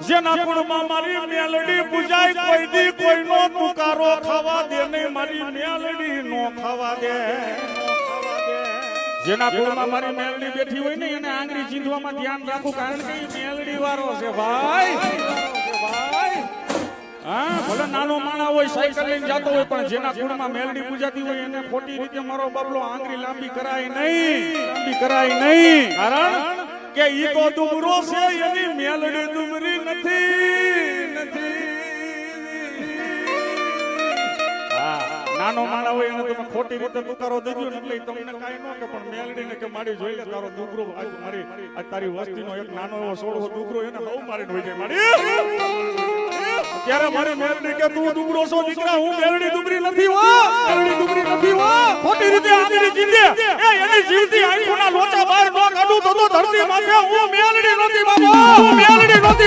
જેના કુળમાં મારી મેલડી પૂજાય કોઈ દી કોઈનો તુકારો ખાવા દે નહીં મારી મેલડી નો ખાવા દે જેના કુળમાં મારી મેલડી બેઠી હોય ને એને આંગળી ચીંધવામાં ધ્યાન રાખવું કારણ કે મેલડી વાળો છે ભાઈ હા ભલે નાનો માણા હોય સાયકલ લઈને જતો હોય પણ જેના કુળમાં મેલડી પૂજાતી હોય એને ખોટી રીતે મારો બાબલો આંગળી લાંબી કરાય નહીં કારણ કે ઈ તો ડુમરો છે એની મેલડી ડુમરી નથી નાનો માણા હોય એને તમે ખોટી રીતે તુકારો દેજો ને એટલે તમને કાઈ ન કે પણ મેલડીને કે મારી જોઈ લે તારો ડુગરો આજ મારી આજ તારી વસ્તીનો એક નાનો એવો સોળો ડુગરો એને બહુ મારીને હોય જાય મારી ત્યારે મારી મેલડી કે તું ડુગરો છો દીકરા હું મેલડી ડુમરી નથી હો ખોટી રીતે આંગળી જીંદે એ એની જીવતી આંખોના લોચા બહાર ન કાઢું તો ધરતી માથે હું મેલડી નથી બાબા હું મેલડી નથી